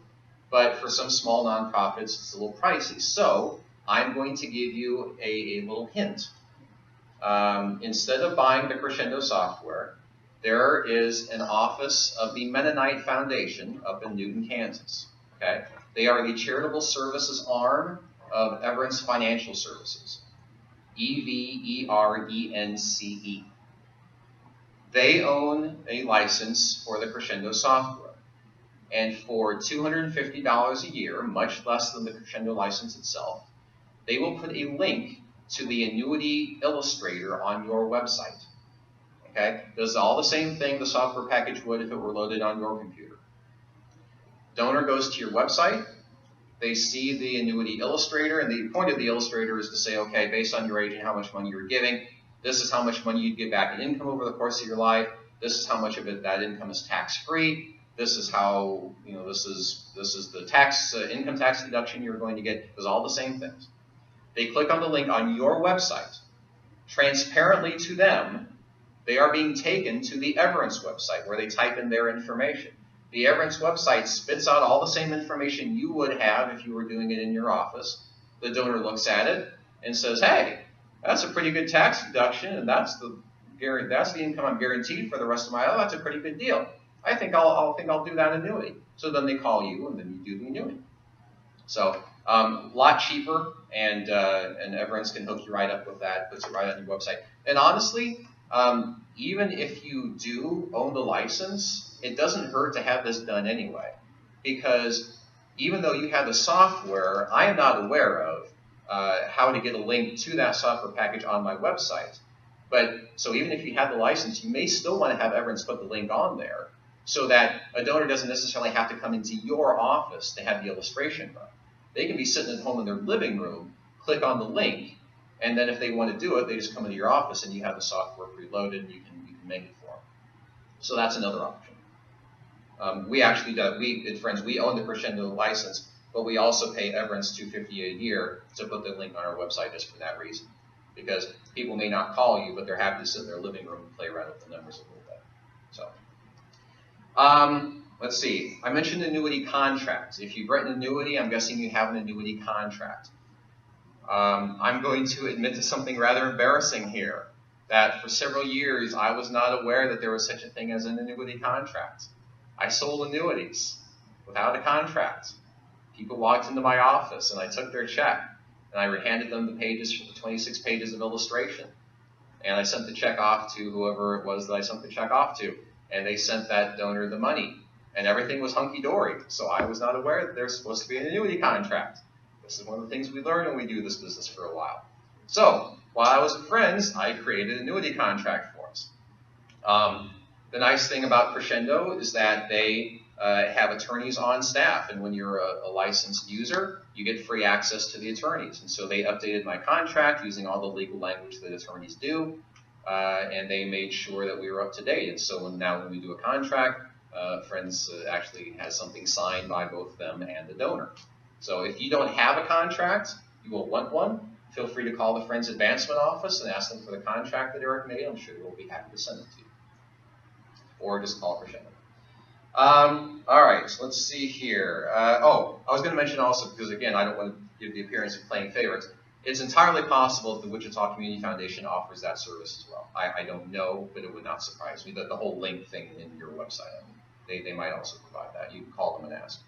but for some small nonprofits, it's a little pricey. So I'm going to give you a little hint. Instead of buying the Crescendo software, there is an office of the Mennonite Foundation up in Newton, Kansas. Okay? They are the charitable services arm of Everence Financial Services, EVERENCE. They own a license for the Crescendo software. And for $250 a year, much less than the Crescendo license itself, they will put a link to the annuity illustrator on your website. Okay? Does all the same thing the software package would if it were loaded on your computer. Donor goes to your website, they see the annuity illustrator, and the point of the illustrator is to say, okay, based on your age and how much money you're giving, this is how much money you'd get back in income over the course of your life, this is how much of it that income is tax-free, this is how, this is the tax income tax deduction you're going to get. It's all the same things. They click on the link on your website. Transparently to them, they are being taken to the Everence website where they type in their information. The Everence website spits out all the same information you would have if you were doing it in your office. The donor looks at it and says, hey, that's a pretty good tax deduction, and that's the income I'm guaranteed for the rest of my life. That's a pretty good deal. I think I'll do that annuity. So then they call you, and then you do the annuity. So a lot cheaper, and Everence can hook you right up with that, puts it right on your website. And honestly, even if you do own the license, it doesn't hurt to have this done anyway, because even though you have the software, I am not aware of how to get a link to that software package on my website. So even if you have the license, you may still want to have Everence put the link on there so that a donor doesn't necessarily have to come into your office to have the illustration run. They can be sitting at home in their living room, click on the link, and then if they want to do it, they just come into your office and you have the software preloaded and you can make it for them. So that's another option. We actually do, at Friends, we own the Crescendo license, but we also pay Everence $250 a year to put the link on our website just for that reason. Because people may not call you, but they're happy to sit in their living room and play around with the numbers a little bit. So, let's see. I mentioned annuity contracts. If you've written annuity, I'm guessing you have an annuity contract. I'm going to admit to something rather embarrassing here, that for several years I was not aware that there was such a thing as an annuity contract. I sold annuities without a contract. People walked into my office and I took their check and I handed them the pages, 26 pages of illustration. And I sent the check off to whoever it was that I sent the check off to. And they sent that donor the money. And everything was hunky-dory. So I was not aware that there's supposed to be an annuity contract. This is one of the things we learn when we do this business for a while. So while I was at Friends, I created an annuity contract for us. The nice thing about Crescendo is that they have attorneys on staff, and when you're a licensed user, you get free access to the attorneys. And so they updated my contract using all the legal language that attorneys do, and they made sure that we were up to date. And so now when we do a contract, Friends actually has something signed by both them and the donor. So if you don't have a contract, you will want one, feel free to call the Friends Advancement Office and ask them for the contract that Eric made. I'm sure they'll be happy to send it to you. Or just call Crescendo. All right, so let's see here. I was going to mention also, because again, I don't want to give the appearance of playing favorites. It's entirely possible that the Wichita Community Foundation offers that service as well. I don't know, but it would not surprise me that the whole link thing in your website, they might also provide that. You can call them and ask.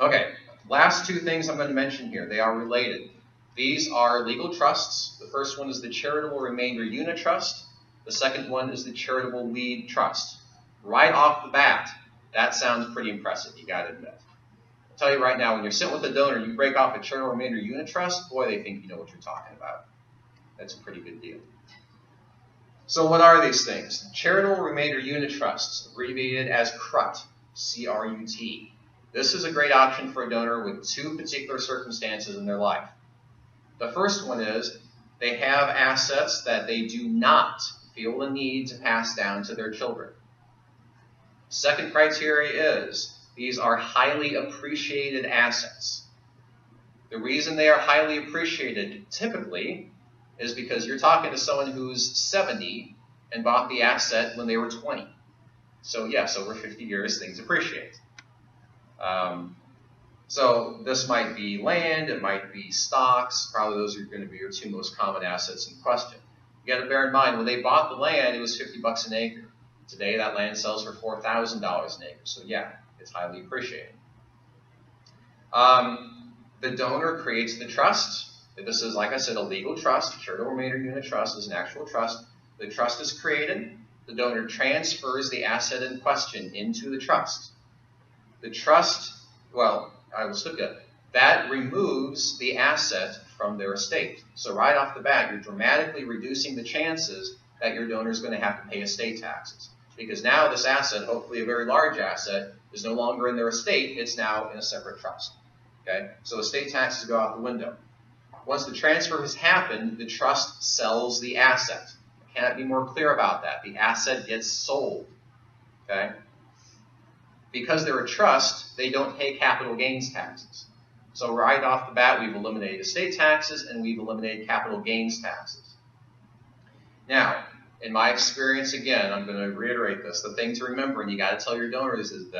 Okay, last two things I'm going to mention here. They are related. These are legal trusts. The first one is the charitable remainder unit trust. The second one is the charitable lead trust. Right off the bat, that sounds pretty impressive, you got to admit. I'll tell you right now, when you're sitting with a donor, you break off a charitable remainder unit trust, boy, they think you know what you're talking about. That's a pretty good deal. So what are these things? Charitable remainder unit trusts, abbreviated as CRUT, C-R-U-T. This is a great option for a donor with two particular circumstances in their life. The first one is they have assets that they do not feel the need to pass down to their children. Second criteria is these are highly appreciated assets. The reason they are highly appreciated typically is because you're talking to someone who's 70 and bought the asset when they were 20. So yes, over 50 years, things appreciate. So this might be land, it might be stocks. Probably those are going to be your two most common assets in question. You got to bear in mind, when they bought the land, it was $50 an acre. Today, that land sells for $4,000 an acre. So yeah, it's highly appreciated. The donor creates the trust. This is, like I said, a legal trust. Charitable remainder unit trust is an actual trust. The trust is created. The donor transfers the asset in question into the trust. The trust, well, I will skip that. That removes the asset from their estate. So right off the bat, you're dramatically reducing the chances that your donor is going to have to pay estate taxes. Because now this asset, hopefully a very large asset, is no longer in their estate. It's now in a separate trust. Okay? So estate taxes go out the window. Once the transfer has happened, the trust sells the asset. I cannot be more clear about that. The asset gets sold. Okay? Because they're a trust, they don't pay capital gains taxes. So right off the bat, we've eliminated estate taxes and we've eliminated capital gains taxes. Now, in my experience, again, I'm going to reiterate this. The thing to remember, and you got to tell your donors is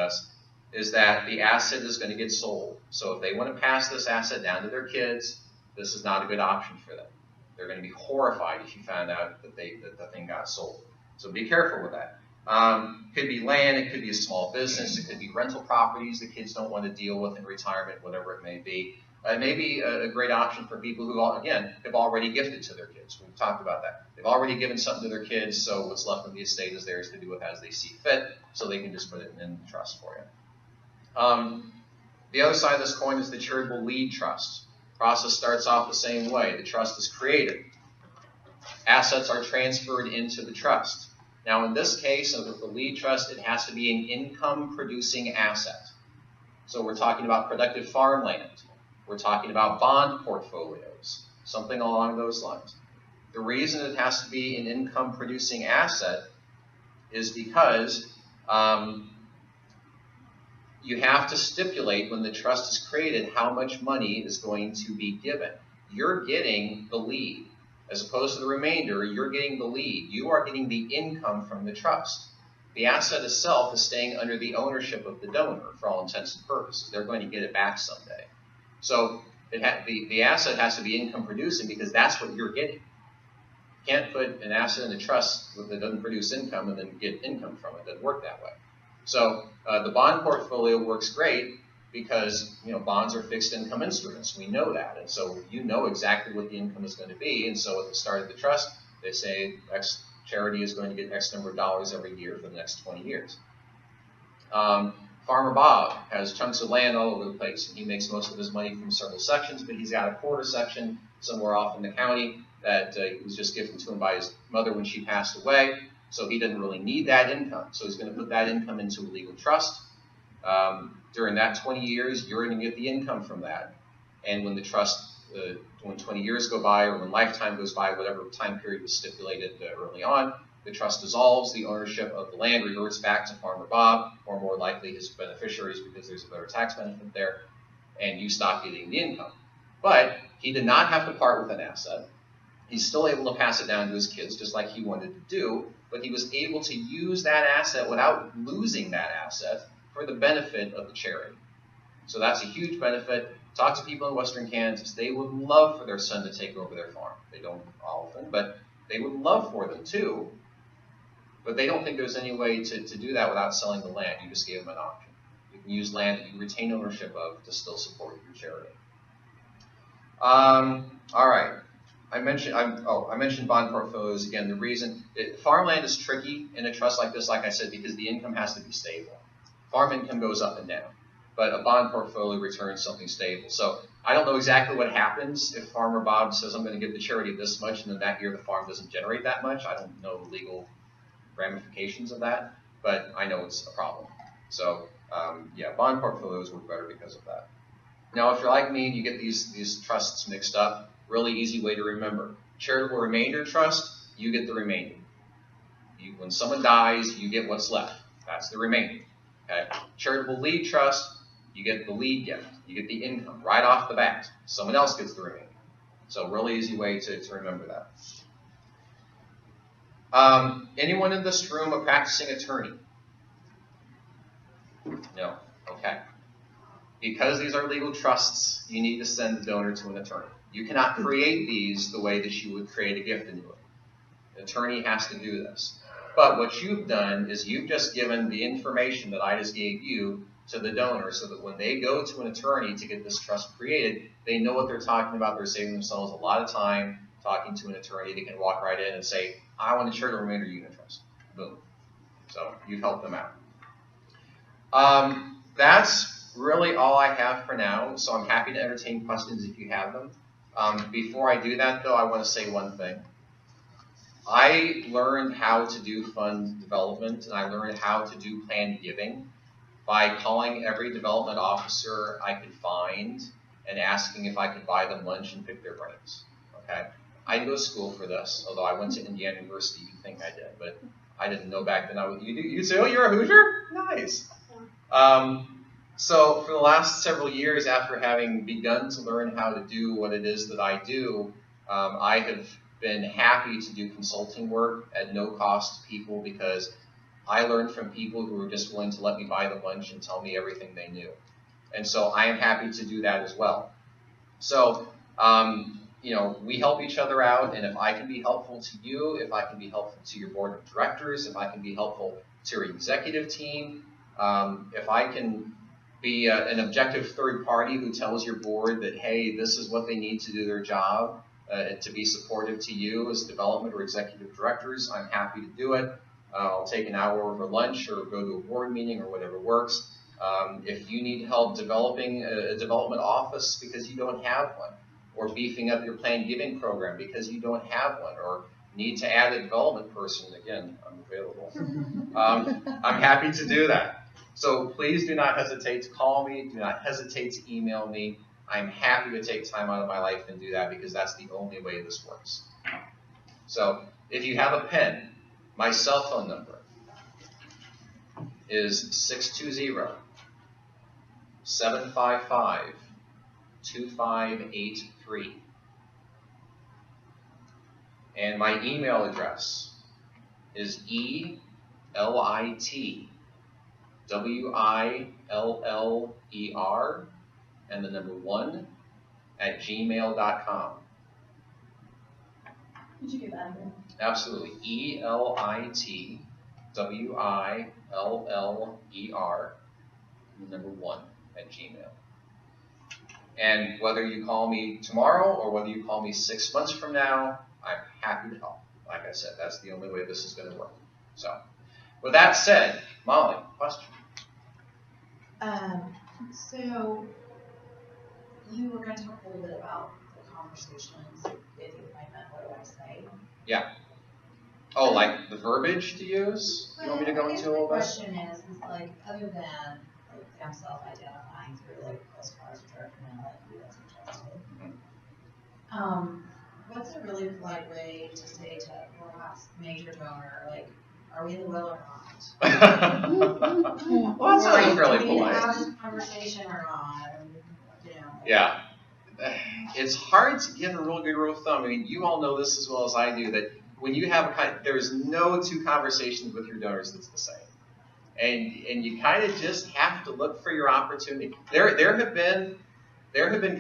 that the asset is going to get sold. So if they want to pass this asset down to their kids, this is not a good option for them. They're going to be horrified if you found out that the thing got sold. So be careful with that. Could be land, it could be a small business, it could be rental properties the kids don't want to deal with in retirement, whatever it may be. It may be a great option for people who, again, have already gifted to their kids. We've talked about that. They've already given something to their kids, so what's left of the estate is theirs to do with as they see fit, so they can just put it in the trust for you. The other side of this coin is the charitable lead trust. The process starts off the same way. The trust is created. Assets are transferred into the trust. Now, in this case, with the lead trust, it has to be an income-producing asset. So we're talking about productive farmland. We're talking about bond portfolios, something along those lines. The reason it has to be an income-producing asset is because you have to stipulate when the trust is created how much money is going to be given. You're getting the lead. As opposed to the remainder, you're getting the lead. You are getting the income from the trust. The asset itself is staying under the ownership of the donor for all intents and purposes. They're going to get it back someday. So the asset has to be income producing because that's what you're getting. You can't put an asset in a trust that doesn't produce income and then get income from it. It doesn't work that way. So the bond portfolio works great because bonds are fixed income instruments. We know that. And so you know exactly what the income is going to be. And so at the start of the trust, they say X charity is going to get X number of dollars every year for the next 20 years. Farmer Bob has chunks of land all over the place, and he makes most of his money from several sections, but he's got a quarter section somewhere off in the county that was just given to him by his mother when she passed away. So he doesn't really need that income. So he's going to put that income into a legal trust. During that 20 years, you're going to get the income from that. And when the trust, when 20 years go by or when lifetime goes by, whatever time period was stipulated early on, the trust dissolves, the ownership of the land reverts back to Farmer Bob, or more likely his beneficiaries because there's a better tax benefit there, and you stop getting the income. But he did not have to part with an asset. He's still able to pass it down to his kids just like he wanted to do, but he was able to use that asset without losing that asset for the benefit of the charity. So that's a huge benefit. Talk to people in Western Kansas. They would love for their son to take over their farm. They don't often, but they would love for them to. But they don't think there's any way to do that without selling the land. You just gave them an option. You use land that you retain ownership of to still support your charity. All right. I mentioned bond portfolios again. The reason farmland is tricky in a trust like this, like I said, because the income has to be stable. Farm income goes up and down, but a bond portfolio returns something stable. So I don't know exactly what happens if Farmer Bob says, I'm going to give the charity this much, and then that year the farm doesn't generate that much. I don't know the legal ramifications of that, but I know it's a problem. So yeah, bond portfolios work better because of that. Now, if you're like me and you get these trusts mixed up, really easy way to remember. Charitable remainder trust, you get the remainder. When someone dies, you get what's left. That's the remainder. Okay? Charitable lead trust, you get the lead gift. You get the income right off the bat. Someone else gets the remainder. So really easy way to remember that. Anyone in this room a practicing attorney? No. Okay. Because these are legal trusts, you need to send the donor to an attorney. You cannot create these the way that you would create a gift annuity. An attorney has to do this. But what you've done is you've just given the information that I just gave you to the donor so that when they go to an attorney to get this trust created, they know what they're talking about. They're saving themselves a lot of time talking to an attorney. They can walk right in and say, I want a charitable remainder unit trust. Boom. So you've helped them out. That's really all I have for now, so I'm happy to entertain questions if you have them. Before I do that, though, I want to say one thing. I learned how to do fund development, and I learned how to do planned giving by calling every development officer I could find and asking if I could buy them lunch and pick their brains. Okay? I didn't go to school for this, although I went to Indiana University. You'd think I did, but I didn't know back then. You'd say, oh, you're a Hoosier? Nice. So for the last several years, after having begun to learn how to do what it is that I do, I have been happy to do consulting work at no cost to people because I learned from people who were just willing to let me buy them lunch and tell me everything they knew. And so I am happy to do that as well. So, you know, we help each other out, and if I can be helpful to you, if I can be helpful to your board of directors, if I can be helpful to your executive team, if I can be an objective third party who tells your board that, hey, this is what they need to do their job, to be supportive to you as development or executive directors, I'm happy to do it. I'll take an hour over lunch or go to a board meeting or whatever works. If you need help developing a development office because you don't have one, or beefing up your planned giving program because you don't have one, or need to add a development person, again, I'm available. I'm happy to do that. So please do not hesitate to call me. Do not hesitate to email me. I'm happy to take time out of my life and do that because that's the only way this works. So if you have a pen, my cell phone number is 620-755-2583. And my email address is ELITWILLER and the number 1 at gmail.com. Could you get that again? Absolutely. ELITWILLER and the number 1 at gmail. And whether you call me tomorrow or whether you call me 6 months from now, I'm happy to help. Like I said, that's the only way this is going to work. So, with that said, Molly, question? So you were going to talk a little bit about the conversations with the appointment. What do I say? Yeah. Oh, like the verbiage to use? You want me to go into all that? The question is like, other than like them self-identifying through like postcards or direct mail like you guys suggested, what's a really polite way to say to perhaps major donor, like, are we the will or not? Well, that's really fairly Do we polite. have this conversation or not? You know. Yeah. It's hard to give a real good rule of thumb. I mean, you all know this as well as I do, that when you have there's no two conversations with your donors that's the same. And you kind of just have to look for your opportunity. There have been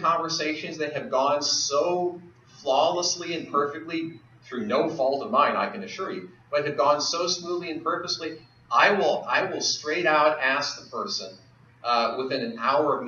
conversations that have gone so flawlessly and perfectly through no fault of mine, I can assure you, but have gone so smoothly and purposely. I will straight out ask the person, within an hour of